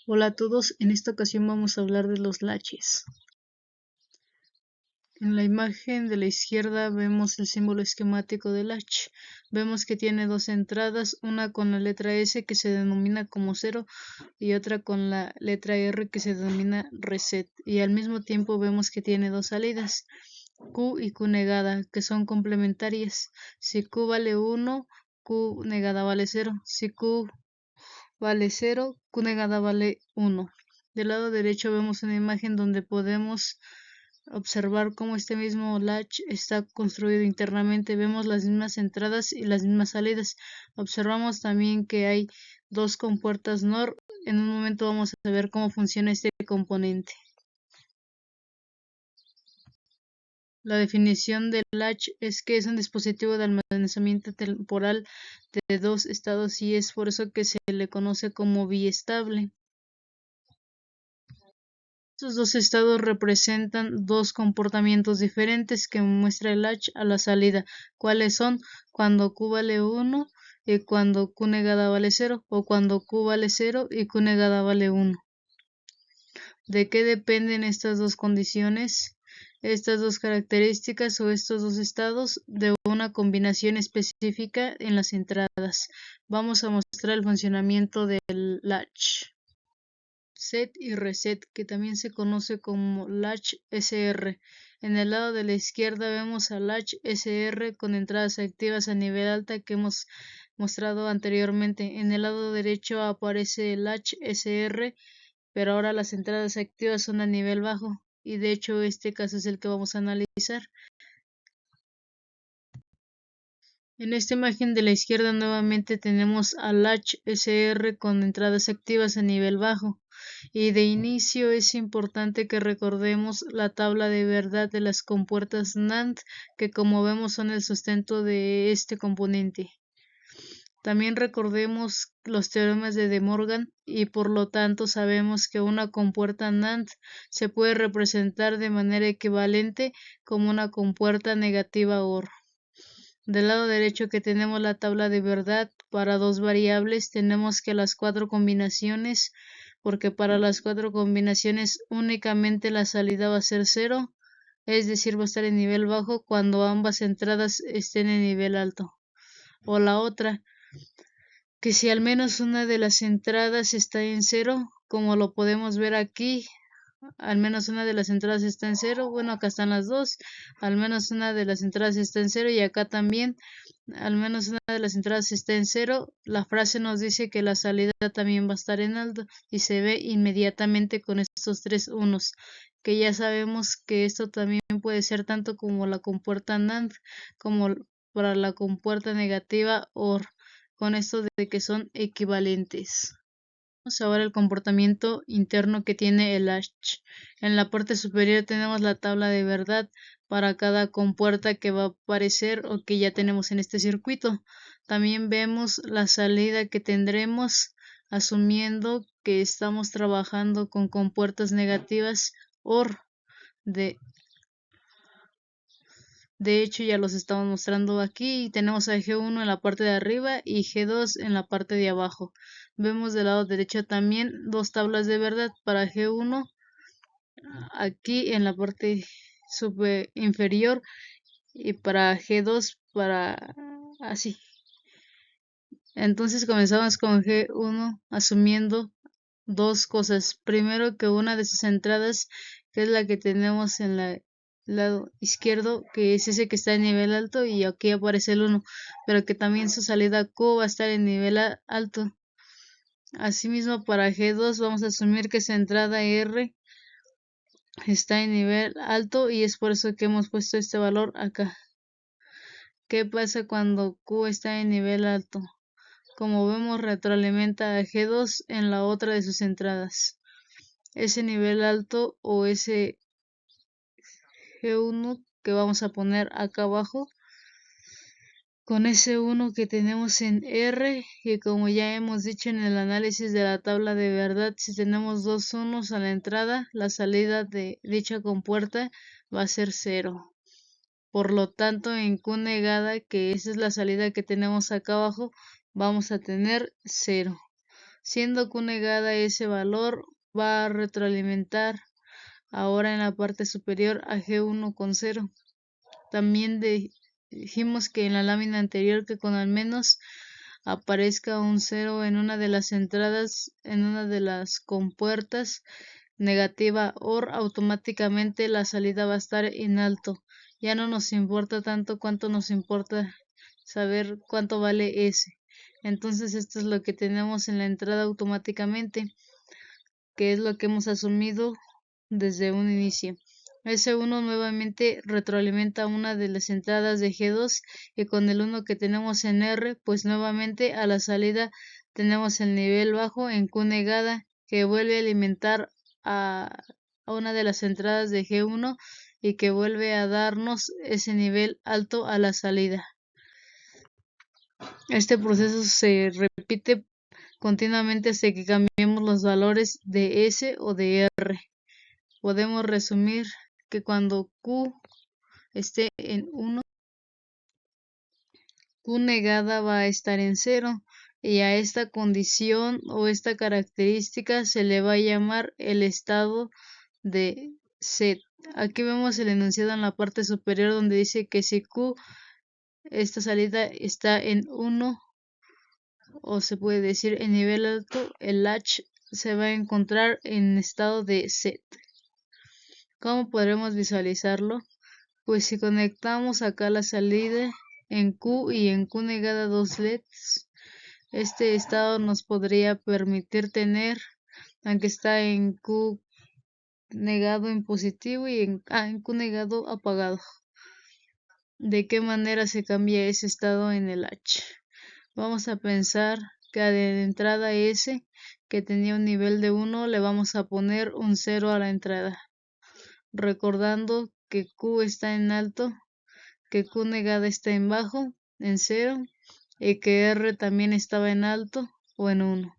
Hola a todos, en esta ocasión vamos a hablar de los latches. En la imagen de la izquierda vemos el símbolo esquemático del latch. Vemos que tiene dos entradas, una con la letra S que se denomina como 0 y otra con la letra R que se denomina reset. Y al mismo tiempo vemos que tiene dos salidas, Q y Q negada, que son complementarias. Si Q vale 1, Q negada vale 0. Si Q vale 0, Q negada vale 1. Del lado derecho vemos una imagen donde podemos observar cómo este mismo latch está construido internamente. Vemos las mismas entradas y las mismas salidas. Observamos también que hay dos compuertas NOR. En un momento vamos a ver cómo funciona este componente. La definición del latch es que es un dispositivo de almacenamiento temporal de dos estados y es por eso que se le conoce como biestable. Estos dos estados representan dos comportamientos diferentes que muestra el latch a la salida, cuáles son cuando Q vale 1 y cuando Q negada vale 0, o cuando Q vale 0 y Q negada vale 1. ¿De qué dependen estas dos condiciones? Estas dos características o estos dos estados de una combinación específica en las entradas. Vamos a mostrar el funcionamiento del latch. Set y reset, que también se conoce como latch SR. En el lado de la izquierda vemos al latch SR con entradas activas a nivel alta que hemos mostrado anteriormente. En el lado derecho aparece el latch SR, pero ahora las entradas activas son a nivel bajo y de hecho este caso es el que vamos a analizar. En esta imagen de la izquierda nuevamente tenemos al latch SR con entradas activas a nivel bajo. Y de inicio es importante que recordemos la tabla de verdad de las compuertas NAND, que como vemos son el sustento de este componente. También recordemos los teoremas de De Morgan y por lo tanto sabemos que una compuerta NAND se puede representar de manera equivalente como una compuerta negativa OR. Del lado derecho que tenemos la tabla de verdad para dos variables, tenemos que las cuatro combinaciones, porque para las cuatro combinaciones únicamente la salida va a ser 0, es decir, va a estar en nivel bajo cuando ambas entradas estén en nivel alto. O la otra, que si al menos una de las entradas está en 0, como lo podemos ver aquí, al menos una de las entradas está en 0, bueno, acá están las dos, al menos una de las entradas está en 0 y acá también, al menos una de las entradas está en 0, la frase nos dice que la salida también va a estar en alto y se ve inmediatamente con estos tres unos, que ya sabemos que esto también puede ser tanto como la compuerta NAND como para la compuerta negativa OR, con esto de que son equivalentes. Vemos ahora el comportamiento interno que tiene el latch. En la parte superior tenemos la tabla de verdad para cada compuerta que va a aparecer o que ya tenemos en este circuito. También vemos la salida que tendremos asumiendo que estamos trabajando con compuertas negativas OR. De hecho, ya los estamos mostrando aquí. Tenemos a G1 en la parte de arriba y G2 en la parte de abajo. Vemos del lado derecho también dos tablas de verdad para G1 aquí en la parte inferior y para G2 para así. Entonces comenzamos con G1 asumiendo dos cosas. Primero, que una de sus entradas, que es la que tenemos en el lado izquierdo, que es ese que está en nivel alto y aquí aparece el 1, pero que también su salida Q va a estar en nivel alto. Asimismo, para G2 vamos a asumir que esa entrada R está en nivel alto y es por eso que hemos puesto este valor acá. ¿Qué pasa cuando Q está en nivel alto? Como vemos, retroalimenta a G2 en la otra de sus entradas. Ese nivel alto o ese G1 que vamos a poner acá abajo con ese 1 que tenemos en R, y como ya hemos dicho en el análisis de la tabla de verdad, si tenemos dos unos a la entrada, la salida de dicha compuerta va a ser 0. Por lo tanto, en Q negada, que esa es la salida que tenemos acá abajo, vamos a tener 0. Siendo Q negada ese valor, va a retroalimentar ahora en la parte superior a G1 con 0. También dijimos que en la lámina anterior que con al menos aparezca un 0 en una de las entradas, en una de las compuertas negativa OR, automáticamente la salida va a estar en alto. Ya no nos importa tanto cuánto nos importa saber cuánto vale S. Entonces esto es lo que tenemos en la entrada automáticamente, que es lo que hemos asumido desde un inicio. S1 nuevamente retroalimenta una de las entradas de G2 y con el 1 que tenemos en R, pues nuevamente a la salida tenemos el nivel bajo en Q negada que vuelve a alimentar a una de las entradas de G1 y que vuelve a darnos ese nivel alto a la salida. Este proceso se repite continuamente hasta que cambiemos los valores de S o de R. Podemos resumir que cuando Q esté en 1, Q negada va a estar en 0 y a esta condición o esta característica se le va a llamar el estado de set. Aquí vemos el enunciado en la parte superior donde dice que si Q, esta salida está en 1, o se puede decir en nivel alto, el latch se va a encontrar en estado de set. ¿Cómo podremos visualizarlo? Pues si conectamos acá la salida en Q y en Q negada 2 LEDs, este estado nos podría permitir tener, aunque está en Q negado en positivo y en Q negado apagado. ¿De qué manera se cambia ese estado en el H? Vamos a pensar que de entrada S, que tenía un nivel de 1, le vamos a poner un 0 a la entrada. Recordando que Q está en alto, que Q negada está en bajo, en 0, y que R también estaba en alto o en 1.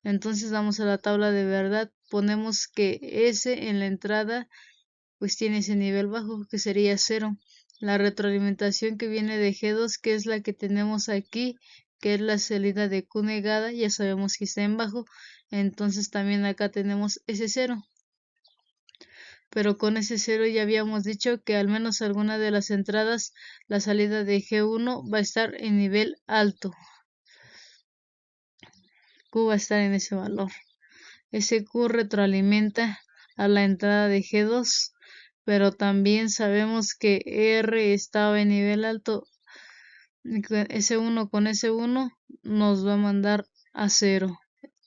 Entonces vamos a la tabla de verdad, ponemos que S en la entrada pues tiene ese nivel bajo que sería 0. La retroalimentación que viene de G2, que es la que tenemos aquí, que es la salida de Q negada, ya sabemos que está en bajo, entonces también acá tenemos ese 0. Pero con ese 0 ya habíamos dicho que al menos alguna de las entradas, la salida de G1 va a estar en nivel alto. Q va a estar en ese valor. Ese Q retroalimenta a la entrada de G2, pero también sabemos que R estaba en nivel alto. S1 con S1 nos va a mandar a 0.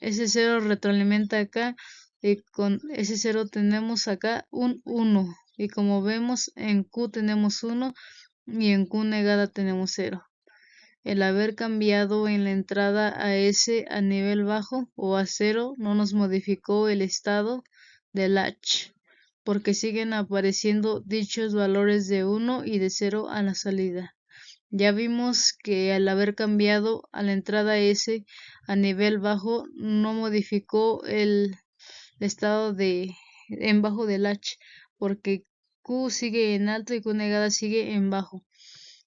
Ese 0 retroalimenta acá y con ese 0 tenemos acá un 1. Y como vemos en Q tenemos 1 y en Q negada tenemos 0. El haber cambiado en la entrada a S a nivel bajo o a 0 no nos modificó el estado del latch, porque siguen apareciendo dichos valores de 1 y de 0 a la salida. Ya vimos que al haber cambiado a la entrada S a nivel bajo no modificó el estado en bajo del latch, porque Q sigue en alto y Q negada sigue en bajo.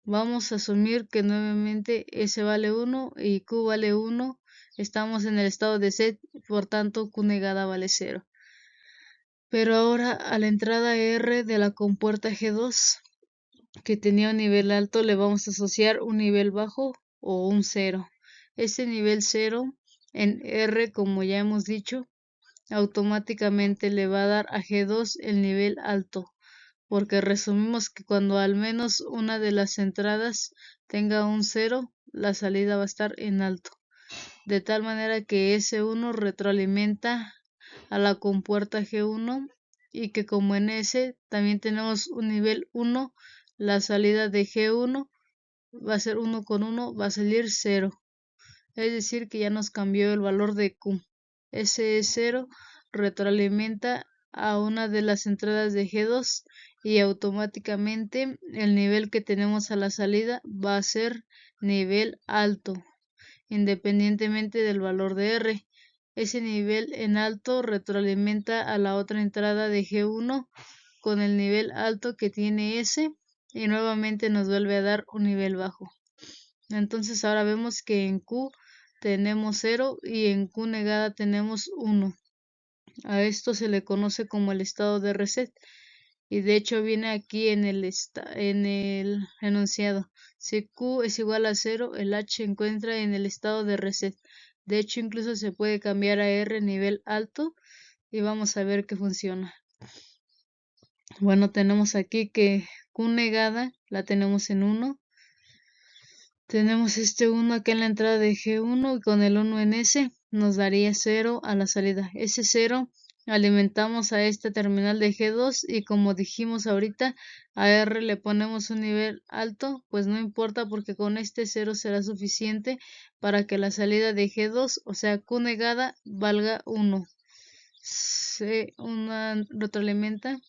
Vamos a asumir que nuevamente S vale 1 y Q vale 1. Estamos en el estado de set, por tanto Q negada vale 0. Pero ahora a la entrada R de la compuerta G2, que tenía un nivel alto, le vamos a asociar un nivel bajo o un 0. Este nivel 0 en R, como ya hemos dicho, automáticamente le va a dar a G2 el nivel alto, porque resumimos que cuando al menos una de las entradas tenga un 0, la salida va a estar en alto, de tal manera que S1 retroalimenta a la compuerta G1 y que como en S también tenemos un nivel 1, la salida de G1 va a ser 1 con 1, va a salir 0, es decir que ya nos cambió el valor de Q. Ese 0 retroalimenta a una de las entradas de G2 y automáticamente el nivel que tenemos a la salida va a ser nivel alto, independientemente del valor de R. Ese nivel en alto retroalimenta a la otra entrada de G1 con el nivel alto que tiene S y nuevamente nos vuelve a dar un nivel bajo. Entonces ahora vemos que en Q tenemos 0 y en Q negada tenemos 1. A esto se le conoce como el estado de reset y de hecho viene aquí en el enunciado. Si Q es igual a 0, el H se encuentra en el estado de reset. De hecho, incluso se puede cambiar a R nivel alto y vamos a ver que funciona. Bueno, tenemos aquí que Q negada la tenemos en 1. Tenemos este 1 acá en la entrada de G1 y con el 1 en S nos daría 0 a la salida. Ese 0 alimentamos a esta terminal de G2 y como dijimos ahorita, a R le ponemos un nivel alto, pues no importa porque con este 0 será suficiente para que la salida de G2, o sea Q negada, valga 1. Una retroalimenta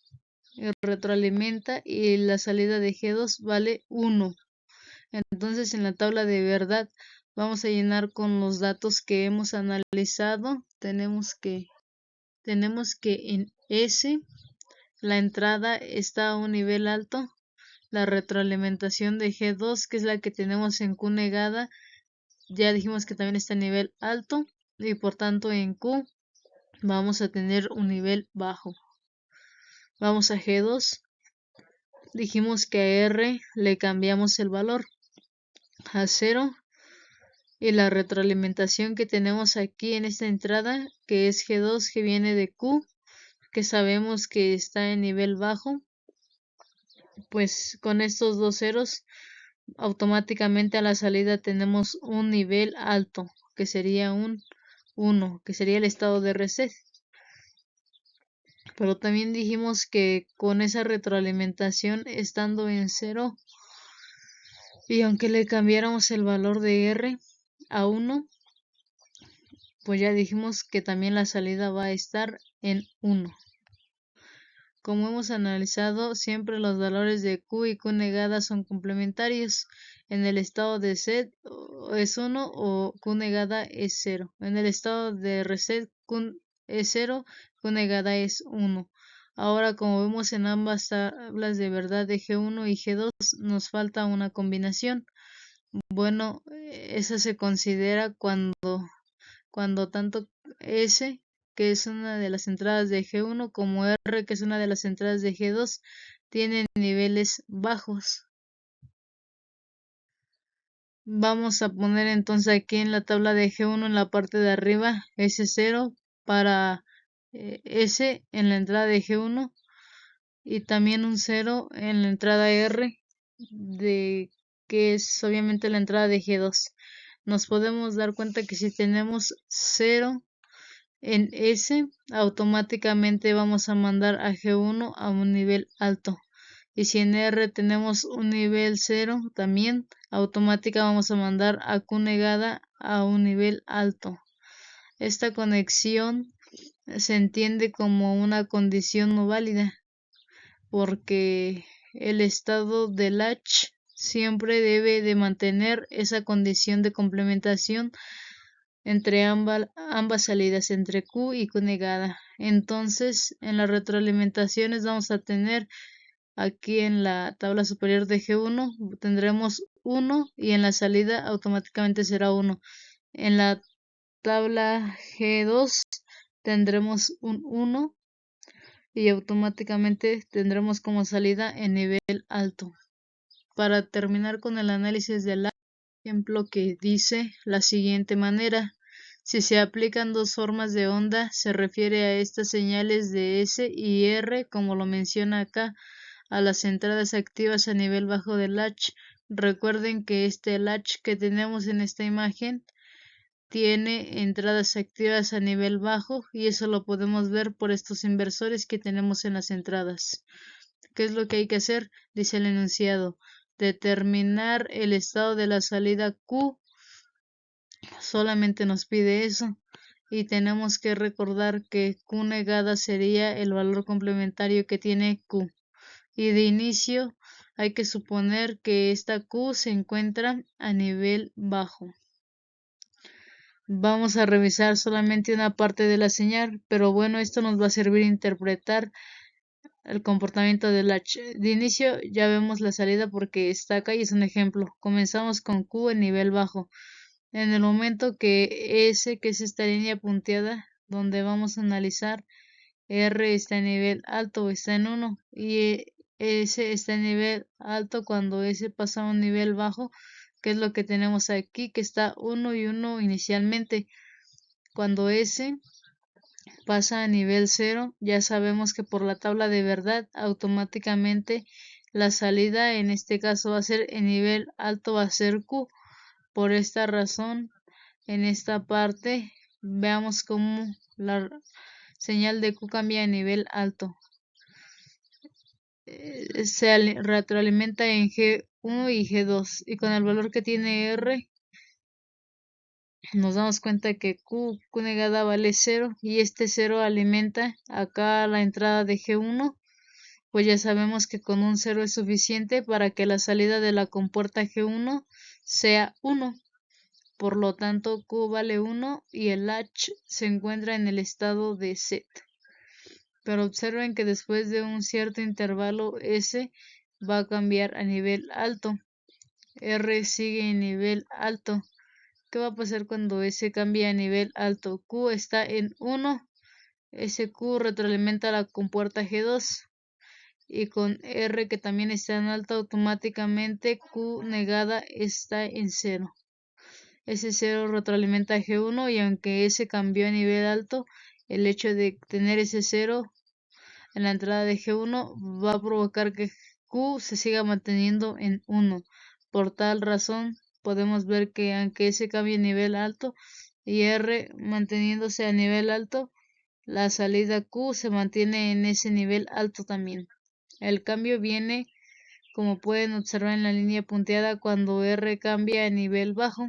y la salida de G2 vale 1. Entonces en la tabla de verdad vamos a llenar con los datos que hemos analizado. Tenemos que en S la entrada está a un nivel alto. La retroalimentación de G2, que es la que tenemos en Q negada, ya dijimos que también está a nivel alto y por tanto en Q vamos a tener un nivel bajo. Vamos a G2. Dijimos que a R le cambiamos el valor a 0 y la retroalimentación que tenemos aquí en esta entrada, que es G2, que viene de Q, que sabemos que está en nivel bajo, pues con estos dos ceros automáticamente a la salida tenemos un nivel alto, que sería un 1, que sería el estado de reset. Pero también dijimos que con esa retroalimentación estando en 0 y aunque le cambiáramos el valor de R a 1, pues ya dijimos que también la salida va a estar en 1. Como hemos analizado, siempre los valores de Q y Q negada son complementarios. En el estado de set es 1 o Q negada es 0. En el estado de reset Q es 0, Q negada es 1. Ahora, como vemos en ambas tablas de verdad de G1 y G2, nos falta una combinación. Bueno, esa se considera cuando tanto S, que es una de las entradas de G1, como R, que es una de las entradas de G2, tienen niveles bajos. Vamos a poner entonces aquí en la tabla de G1 en la parte de arriba S0 para S en la entrada de G1 y también un 0 en la entrada R, que es obviamente la entrada de G2. Nos podemos dar cuenta que si tenemos 0 en S, automáticamente vamos a mandar a G1 a un nivel alto. Y si en R tenemos un nivel 0, también automáticamente vamos a mandar a Q negada a un nivel alto. Esta conexión se entiende como una condición no válida, porque el estado del latch siempre debe de mantener esa condición de complementación entre ambas salidas, entre Q y Q negada. Entonces, en las retroalimentaciones vamos a tener aquí en la tabla superior de G1 tendremos 1 y en la salida automáticamente será 1. En la tabla G2 tendremos un 1 y automáticamente tendremos como salida en nivel alto. Para terminar con el análisis del ejemplo que dice la siguiente manera: si se aplican dos formas de onda, se refiere a estas señales de S y R, como lo menciona acá, a las entradas activas a nivel bajo del latch. Recuerden que este latch que tenemos en esta imagen tiene entradas activas a nivel bajo y eso lo podemos ver por estos inversores que tenemos en las entradas. ¿Qué es lo que hay que hacer? Dice el enunciado: determinar el estado de la salida Q. Solamente nos pide eso y tenemos que recordar que Q negada sería el valor complementario que tiene Q. Y de inicio hay que suponer que esta Q se encuentra a nivel bajo. Vamos a revisar solamente una parte de la señal, pero bueno, esto nos va a servir a interpretar el comportamiento del latch. De inicio ya vemos la salida porque está acá y es un ejemplo. Comenzamos con Q en nivel bajo. En el momento que que es esta línea punteada, donde vamos a analizar, R está en nivel alto, está en 1, y S está en nivel alto cuando S pasa a un nivel bajo, que es lo que tenemos aquí, que está 1 y 1 inicialmente. Cuando S pasa a nivel 0, ya sabemos que por la tabla de verdad automáticamente la salida en este caso va a ser en nivel alto, va a ser Q. Por esta razón, en esta parte veamos cómo la señal de Q cambia a nivel alto. Se retroalimenta en G1 y G2, y con el valor que tiene R nos damos cuenta que Q negada vale 0, y este 0 alimenta acá la entrada de G1, pues ya sabemos que con un 0 es suficiente para que la salida de la compuerta G1 sea 1. Por lo tanto, Q vale 1 y el latch se encuentra en el estado de set. Pero observen que después de un cierto intervalo S va a cambiar a nivel alto. R sigue en nivel alto. ¿Qué va a pasar cuando S cambia a nivel alto? Q está en 1. Ese Q retroalimenta la compuerta G2. Y con R que también está en alto, automáticamente Q negada está en 0. Ese 0 retroalimenta G1, y aunque S cambió a nivel alto, el hecho de tener ese 0 en la entrada de G1 va a provocar que Q se siga manteniendo en 1. Por tal razón, podemos ver que aunque S cambie a nivel alto y R manteniéndose a nivel alto, la salida Q se mantiene en ese nivel alto también. El cambio viene, como pueden observar en la línea punteada, cuando R cambia a nivel bajo.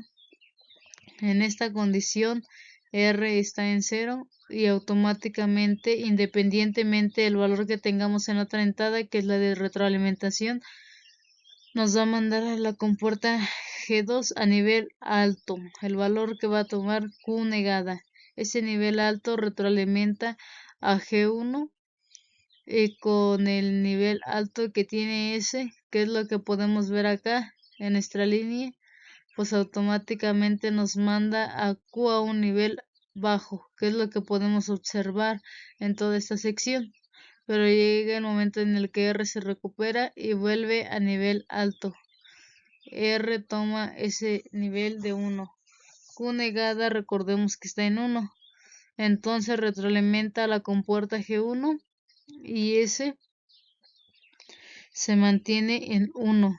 En esta condición, R está en 0 y automáticamente, independientemente del valor que tengamos en otra entrada, que es la de retroalimentación, nos va a mandar a la compuerta G2 a nivel alto, el valor que va a tomar Q negada. Ese nivel alto retroalimenta a G1, y con el nivel alto que tiene S, que es lo que podemos ver acá en nuestra línea, pues automáticamente nos manda a Q a un nivel bajo, que es lo que podemos observar en toda esta sección. Pero llega el momento en el que R se recupera y vuelve a nivel alto. R toma ese nivel de 1. Q negada, recordemos que está en 1. Entonces retroalimenta la compuerta G1 y S se mantiene en 1.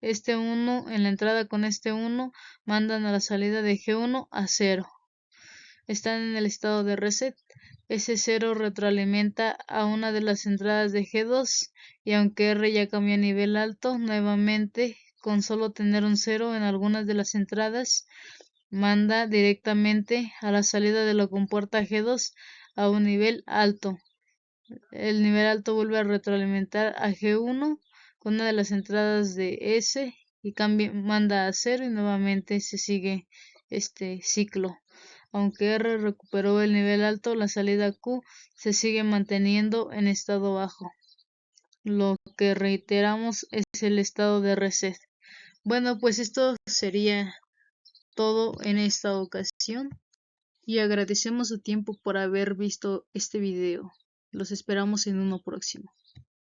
Este 1 en la entrada con este 1 mandan a la salida de G1 a 0. Están en el estado de reset. Ese 0 retroalimenta a una de las entradas de G2, y aunque R ya cambió a nivel alto, nuevamente con solo tener un 0 en algunas de las entradas, manda directamente a la salida de la compuerta G2 a un nivel alto. El nivel alto vuelve a retroalimentar a G1 con una de las entradas de S y manda a 0, y nuevamente se sigue este ciclo. Aunque R recuperó el nivel alto, la salida Q se sigue manteniendo en estado bajo. Lo que reiteramos es el estado de reset. Bueno, pues esto sería todo en esta ocasión, y agradecemos su tiempo por haber visto este video. Los esperamos en uno próximo.